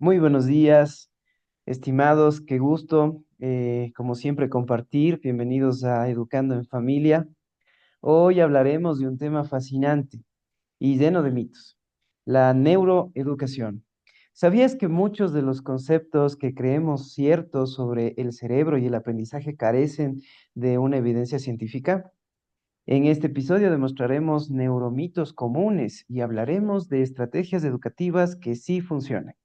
Muy buenos días, estimados, qué gusto, como siempre, compartir. Bienvenidos a Educando en Familia. Hoy hablaremos de un tema fascinante y lleno de mitos, la neuroeducación. ¿Sabías que muchos de los conceptos que creemos ciertos sobre el cerebro y el aprendizaje carecen de una evidencia científica? En este episodio demostraremos neuromitos comunes y hablaremos de estrategias educativas que sí funcionan,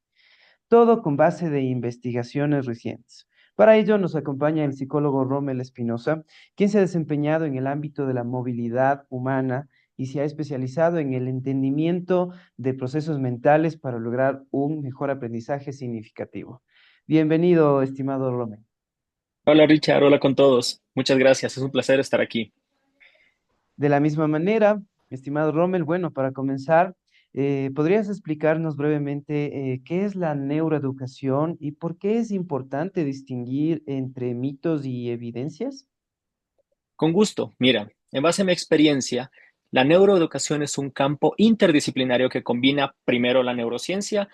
todo con base de investigaciones recientes. Para ello nos acompaña el psicólogo Rommel Espinosa, quien se ha desempeñado en el ámbito de la movilidad humana y se ha especializado en el entendimiento de procesos mentales para lograr un mejor aprendizaje significativo. Bienvenido, estimado Rommel. Hola Richard, hola con todos. Muchas gracias, es un placer estar aquí. De la misma manera, estimado Rommel, bueno, para comenzar, ¿podrías explicarnos brevemente qué es la neuroeducación y por qué es importante distinguir entre mitos y evidencias? Con gusto. Mira, en base a mi experiencia, la neuroeducación es un campo interdisciplinario que combina primero la neurociencia,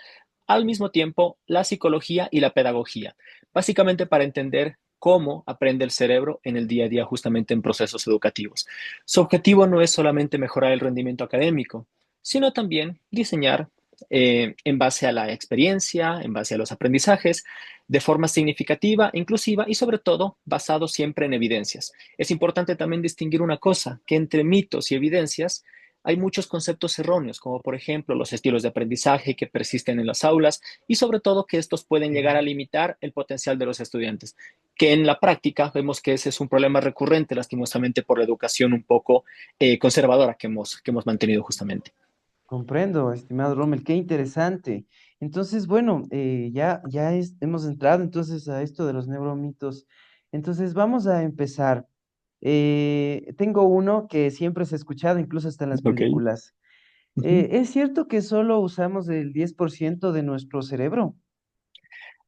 al mismo tiempo la psicología y la pedagogía, básicamente para entender cómo aprende el cerebro en el día a día justamente en procesos educativos. Su objetivo no es solamente mejorar el rendimiento académico, sino también diseñar en base a la experiencia, en base a los aprendizajes, de forma significativa, inclusiva y sobre todo basado siempre en evidencias. Es importante también distinguir una cosa, que entre mitos y evidencias hay muchos conceptos erróneos, como por ejemplo los estilos de aprendizaje que persisten en las aulas y sobre todo que estos pueden llegar a limitar el potencial de los estudiantes, que en la práctica vemos que ese es un problema recurrente, lastimosamente por la educación un poco conservadora que hemos mantenido justamente. Comprendo, estimado Rommel, qué interesante. Entonces, bueno, hemos entrado entonces a esto de los neuromitos. Entonces, vamos a empezar. Tengo uno que siempre se ha escuchado, incluso hasta en las Ok. películas. Ujú. ¿Es cierto que solo usamos el 10% de nuestro cerebro?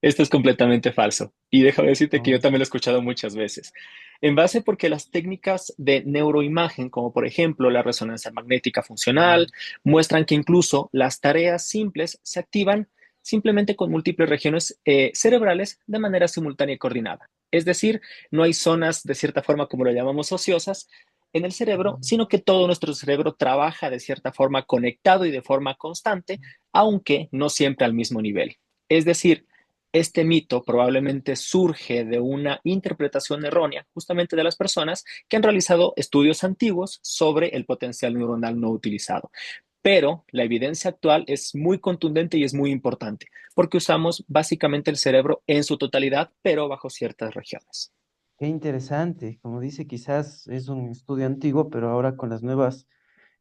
Esto es completamente falso. Y déjame decirte que yo Oh, también lo he escuchado muchas veces. En base porque las técnicas de neuroimagen, como por ejemplo la resonancia magnética funcional, muestran que incluso las tareas simples se activan simplemente con múltiples regiones cerebrales de manera simultánea y coordinada. Es decir, no hay zonas de cierta forma como lo llamamos ociosas en el cerebro, sino que todo nuestro cerebro trabaja de cierta forma conectado y de forma constante, aunque no siempre al mismo nivel. Es decir, este mito probablemente surge de una interpretación errónea justamente de las personas que han realizado estudios antiguos sobre el potencial neuronal no utilizado. Pero la evidencia actual es muy contundente y es muy importante porque usamos básicamente el cerebro en su totalidad, pero bajo ciertas regiones. qué interesante. Como dice, quizás es un estudio antiguo, pero ahora con las nuevas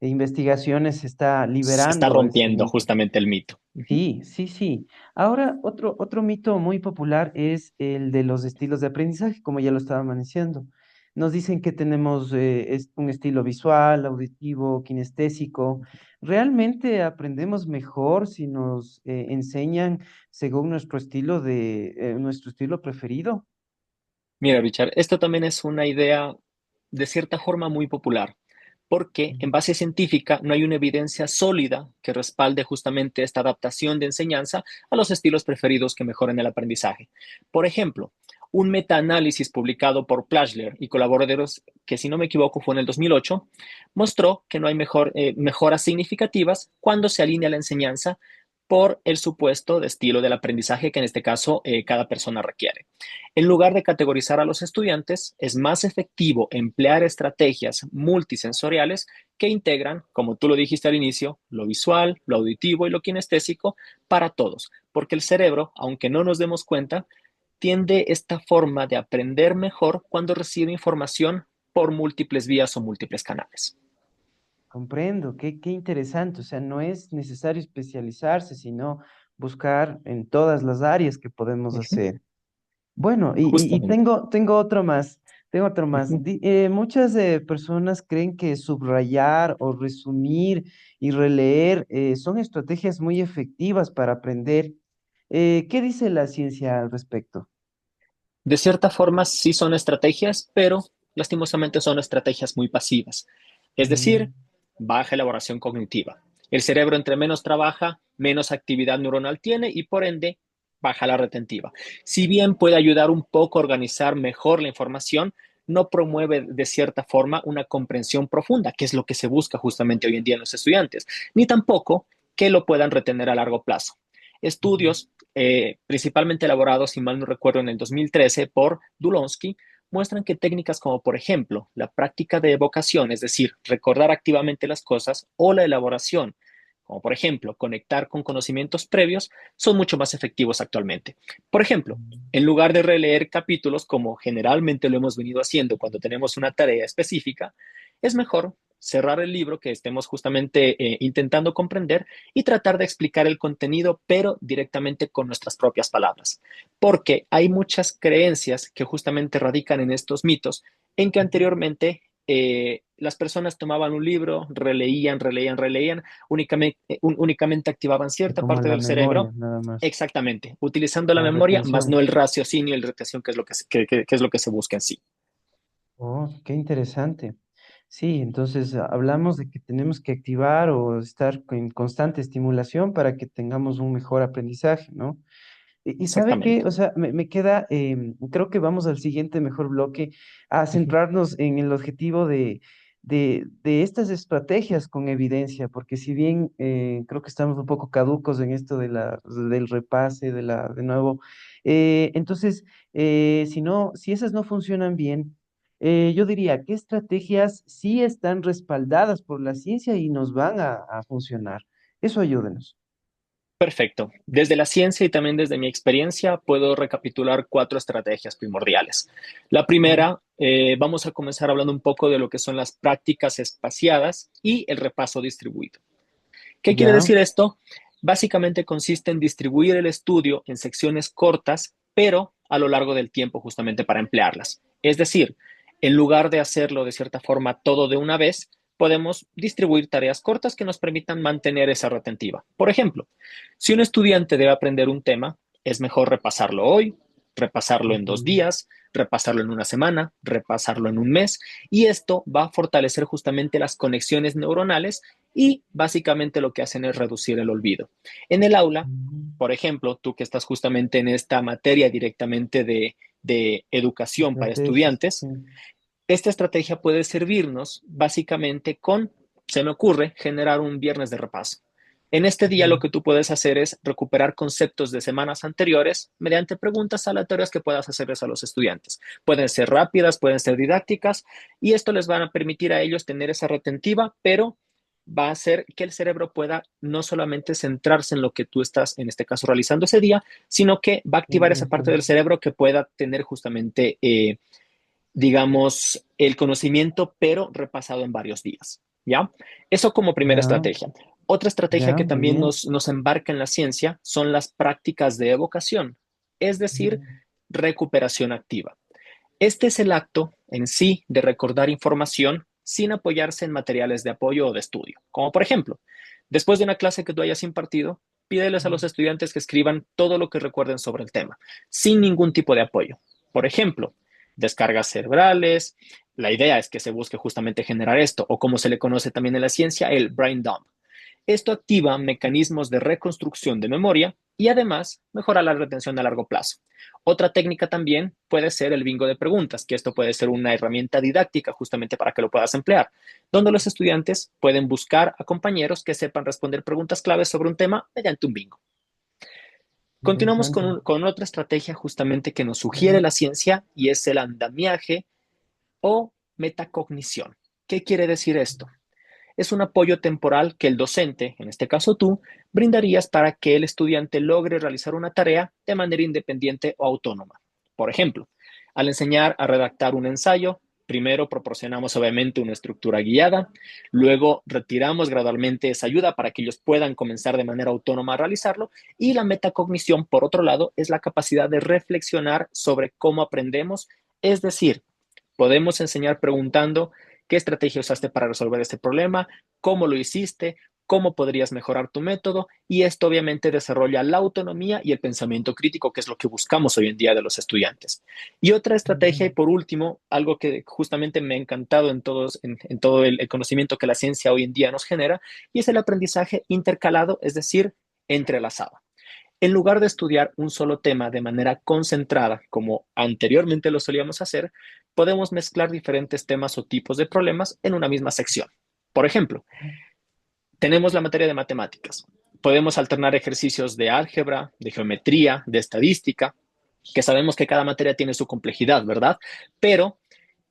investigaciones se está Se está liberando este rompiendo mito. justamente el mito. Sí, sí, sí. Ahora, otro mito muy popular es el de los estilos de aprendizaje, como ya lo estaba diciendo. Nos dicen que tenemos un estilo visual, auditivo, kinestésico. ¿Realmente aprendemos mejor si nos enseñan según nuestro estilo preferido? Mira, Richard, esto también es una idea de cierta forma muy popular, porque en base científica no hay una evidencia sólida que respalde justamente esta adaptación de enseñanza a los estilos preferidos que mejoren el aprendizaje. Por ejemplo, un metaanálisis publicado por Plashler y colaboradores, que si no me equivoco fue en el 2008, mostró que no hay mejoras significativas cuando se alinea la enseñanza por el supuesto de estilo del aprendizaje que en este caso cada persona requiere. En lugar de categorizar a los estudiantes, es más efectivo emplear estrategias multisensoriales que integran, como tú lo dijiste al inicio, lo visual, lo auditivo y lo kinestésico para todos, porque el cerebro, aunque no nos demos cuenta, tiende esta forma de aprender mejor cuando recibe información por múltiples vías o múltiples canales. Comprendo, qué interesante. O sea, no es necesario especializarse, sino buscar en todas las áreas que podemos Ujú. hacer. Bueno, y Justamente. tengo otro más, tengo otro más. Ujú. Muchas personas creen que subrayar o resumir y releer son estrategias muy efectivas para aprender. ¿Qué dice la ciencia al respecto? De cierta forma, sí son estrategias, pero lastimosamente son estrategias muy pasivas. Es decir, Mm, baja elaboración cognitiva. El cerebro entre menos trabaja, menos actividad neuronal tiene y por ende baja la retentiva. Si bien puede ayudar un poco a organizar mejor la información, no promueve de cierta forma una comprensión profunda, que es lo que se busca justamente hoy en día en los estudiantes, ni tampoco que lo puedan retener a largo plazo. Ujú. Estudios, principalmente elaborados, si mal no recuerdo, en el 2013 por Dulonsky, muestran que técnicas como, por ejemplo, la práctica de evocación, es decir, recordar activamente las cosas, o la elaboración, como por ejemplo, conectar con conocimientos previos, son mucho más efectivos actualmente. Por ejemplo, en lugar de releer capítulos, como generalmente lo hemos venido haciendo cuando tenemos una tarea específica, es mejor cerrar el libro que estemos justamente intentando comprender y tratar de explicar el contenido, pero directamente con nuestras propias palabras. Porque hay muchas creencias que justamente radican en estos mitos, en que anteriormente las personas tomaban un libro, releían, únicamente activaban Y cierta como parte la del memoria, cerebro. nada más, Exactamente, utilizando la la memoria, más no retención. el raciocinio y la retención, que es lo que es lo que se busca en sí. Oh, qué interesante. Sí, entonces hablamos de que tenemos que activar o estar en constante estimulación para que tengamos un mejor aprendizaje, ¿no? Y sabe qué, Exactamente. o sea, me queda, creo que vamos al siguiente mejor bloque, a centrarnos en el objetivo de estas estrategias con evidencia, porque si bien creo que estamos un poco caducos en esto del repase, de nuevo, entonces, si no, si esas no funcionan bien, yo diría, ¿qué estrategias sí están respaldadas por la ciencia y nos van a funcionar? Eso ayúdenos. Perfecto. Desde la ciencia y también desde mi experiencia, puedo recapitular cuatro estrategias primordiales. La Ujú. primera, vamos a comenzar hablando un poco de lo que son las prácticas espaciadas y el repaso distribuido. ¿Qué quiere Ya. decir esto? Básicamente consiste en distribuir el estudio en secciones cortas, pero a lo largo del tiempo justamente para emplearlas. Es decir, en lugar de hacerlo de cierta forma todo de una vez, podemos distribuir tareas cortas que nos permitan mantener esa retentiva. Por ejemplo, si un estudiante debe aprender un tema, es mejor repasarlo hoy, repasarlo en 2 días, repasarlo en una semana, repasarlo en un mes, y esto va a fortalecer justamente las conexiones neuronales y básicamente lo que hacen es reducir el olvido. En el aula, Ujú. por ejemplo, tú que estás justamente en esta materia directamente de educación para Estrategias, estudiantes, sí. esta estrategia puede servirnos básicamente con, se me ocurre, generar un viernes de repaso. En este día lo Ujú. que tú puedes hacer es recuperar conceptos de semanas anteriores mediante preguntas aleatorias que puedas hacerles a los estudiantes. Pueden ser rápidas, pueden ser didácticas y esto les va a permitir a ellos tener esa retentiva, pero va a hacer que el cerebro pueda no solamente centrarse en lo que tú estás, en este caso, realizando ese día, sino que va a activar esa parte Ujú. del cerebro que pueda tener justamente digamos, el conocimiento, pero repasado en varios días. ¿Ya? Eso como primera Ya, estrategia. Otra estrategia ya, que muy también bien. nos embarca en la ciencia son las prácticas de evocación, es decir, Ujú. recuperación activa. Este es el acto en sí de recordar información sin apoyarse en materiales de apoyo o de estudio. Como por ejemplo, después de una clase que tú hayas impartido, pídeles a los estudiantes que escriban todo lo que recuerden sobre el tema, sin ningún tipo de apoyo. Por ejemplo, descargas cerebrales. La idea es que se busque justamente generar esto, o como se le conoce también en la ciencia, el brain dump. Esto activa mecanismos de reconstrucción de memoria y además mejora la retención a largo plazo. Otra técnica también puede ser el bingo de preguntas, que esto puede ser una herramienta didáctica justamente para que lo puedas emplear, donde los estudiantes pueden buscar a compañeros que sepan responder preguntas claves sobre un tema mediante un bingo. Continuamos Interesante. con otra estrategia justamente que nos sugiere Ujú. la ciencia y es el andamiaje o metacognición. ¿Qué quiere decir esto? Es un apoyo temporal que el docente, en este caso tú, brindarías para que el estudiante logre realizar una tarea de manera independiente o autónoma. Por ejemplo, al enseñar a redactar un ensayo, primero proporcionamos obviamente una estructura guiada, luego retiramos gradualmente esa ayuda para que ellos puedan comenzar de manera autónoma a realizarlo y la metacognición, por otro lado, es la capacidad de reflexionar sobre cómo aprendemos, es decir, podemos enseñar preguntando qué estrategia usaste para resolver este problema, cómo lo hiciste, cómo podrías mejorar tu método y esto obviamente desarrolla la autonomía y el pensamiento crítico, que es lo que buscamos hoy en día de los estudiantes. Y otra estrategia, y Ujú. por último, algo que justamente me ha encantado en todo el conocimiento que la ciencia hoy en día nos genera, y es el aprendizaje intercalado, es decir, entrelazado. En lugar de estudiar un solo tema de manera concentrada, como anteriormente lo solíamos hacer, podemos mezclar diferentes temas o tipos de problemas en una misma sección. Por ejemplo, tenemos la materia de matemáticas. Podemos alternar ejercicios de álgebra, de geometría, de estadística, que sabemos que cada materia tiene su complejidad, ¿verdad? Pero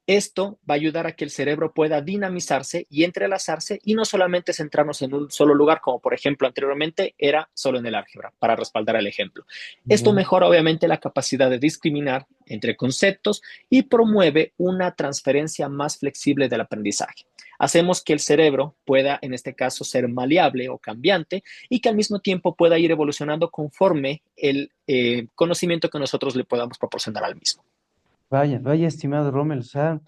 esto va a ayudar a que el cerebro pueda dinamizarse y entrelazarse y no solamente centrarnos en un solo lugar, como por ejemplo anteriormente era solo en el álgebra, para respaldar el ejemplo. Esto Ya. mejora obviamente la capacidad de discriminar entre conceptos y promueve una transferencia más flexible del aprendizaje. Hacemos que el cerebro pueda, en este caso, ser maleable o cambiante y que al mismo tiempo pueda ir evolucionando conforme el conocimiento que nosotros le podamos proporcionar al mismo. Vaya, vaya, estimado Rommel, o sea,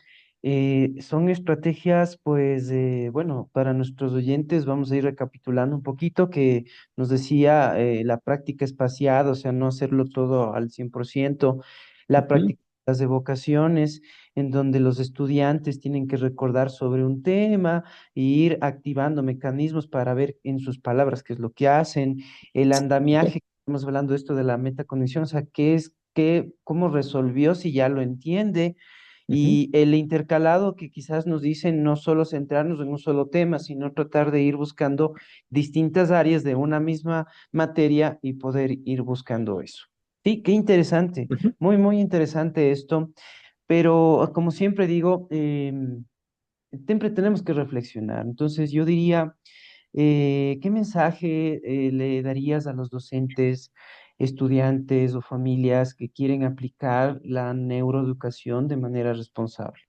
son estrategias, pues, bueno, para nuestros oyentes vamos a ir recapitulando un poquito que nos decía la práctica espaciada, o sea, no hacerlo todo al 100%, Uh la -huh, práctica de las evocaciones, en donde los estudiantes tienen que recordar sobre un tema e ir activando mecanismos para ver en sus palabras qué es lo que hacen, el andamiaje, estamos hablando de esto de la metacognición, o sea, qué es cómo resolvió si ya lo entiende, uh -huh. y el intercalado que quizás nos dicen no solo centrarnos en un solo tema, sino tratar de ir buscando distintas áreas de una misma materia y poder ir buscando eso. Sí, qué interesante, Uh -huh. muy, muy interesante esto, pero como siempre digo, siempre tenemos que reflexionar. Entonces yo diría, ¿qué mensaje le darías a los docentes, estudiantes o familias que quieren aplicar la neuroeducación de manera responsable?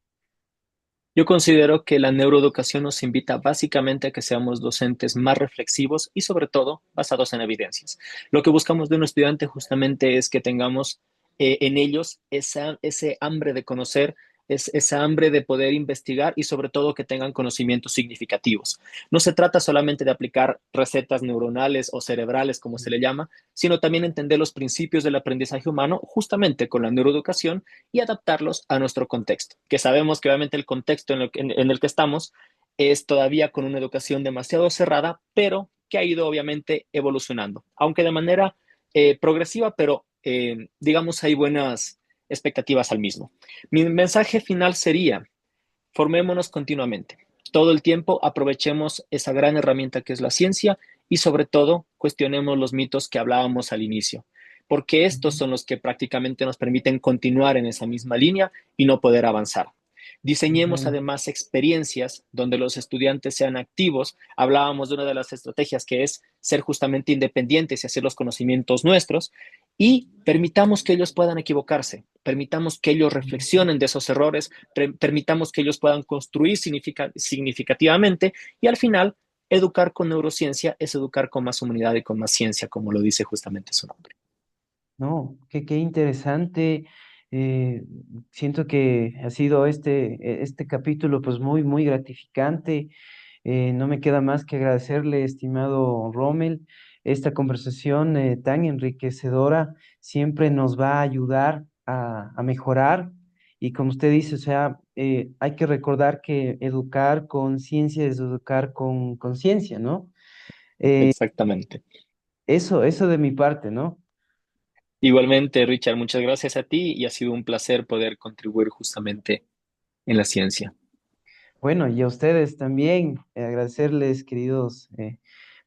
Yo considero que la neuroeducación nos invita básicamente a que seamos docentes más reflexivos y sobre todo basados en evidencias. Lo que buscamos de un estudiante justamente es que tengamos en ellos ese hambre de conocer, esa hambre de poder investigar y sobre todo que tengan conocimientos significativos. No se trata solamente de aplicar recetas neuronales o cerebrales, como se le llama, sino también entender los principios del aprendizaje humano justamente con la neuroeducación y adaptarlos a nuestro contexto, que sabemos que obviamente el contexto en el que estamos es todavía con una educación demasiado cerrada, pero que ha ido obviamente evolucionando, aunque de manera progresiva, pero digamos hay buenas expectativas al mismo. Mi mensaje final sería, formémonos continuamente. Todo el tiempo aprovechemos esa gran herramienta que es la ciencia y sobre todo cuestionemos los mitos que hablábamos al inicio, porque estos Ujú, son los que prácticamente nos permiten continuar en esa misma línea y no poder avanzar. Diseñemos ujú. además experiencias donde los estudiantes sean activos. Hablábamos de una de las estrategias que es ser justamente independientes y hacer los conocimientos nuestros y permitamos que ellos puedan equivocarse, permitamos que ellos reflexionen de esos errores, permitamos que ellos puedan construir significativamente y al final educar con neurociencia es educar con más humanidad y con más ciencia, como lo dice justamente su nombre. No, qué interesante. eh, Siento que ha sido este capítulo pues muy, muy gratificante. No me queda más que agradecerle, estimado Rommel, esta conversación tan enriquecedora siempre nos va a ayudar a mejorar. Y como usted dice, o sea, hay que recordar que educar con ciencia es educar con conciencia, ¿no? Eh, Exactamente. eso de mi parte, ¿no? Igualmente, Richard, muchas gracias a ti y ha sido un placer poder contribuir justamente en la ciencia. Bueno, y a ustedes también, agradecerles, queridos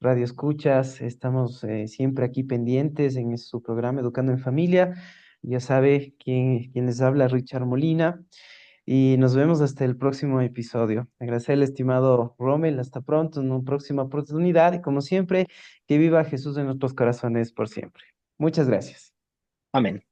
radioescuchas. Estamos siempre aquí pendientes en su programa Educando en Familia. Ya sabe quién les habla, Richard Molina. Y nos vemos hasta el próximo episodio. Agradecerle, estimado Rommel. Hasta pronto, en una próxima oportunidad. Y como siempre, que viva Jesús en nuestros corazones por siempre. Muchas gracias. Amén.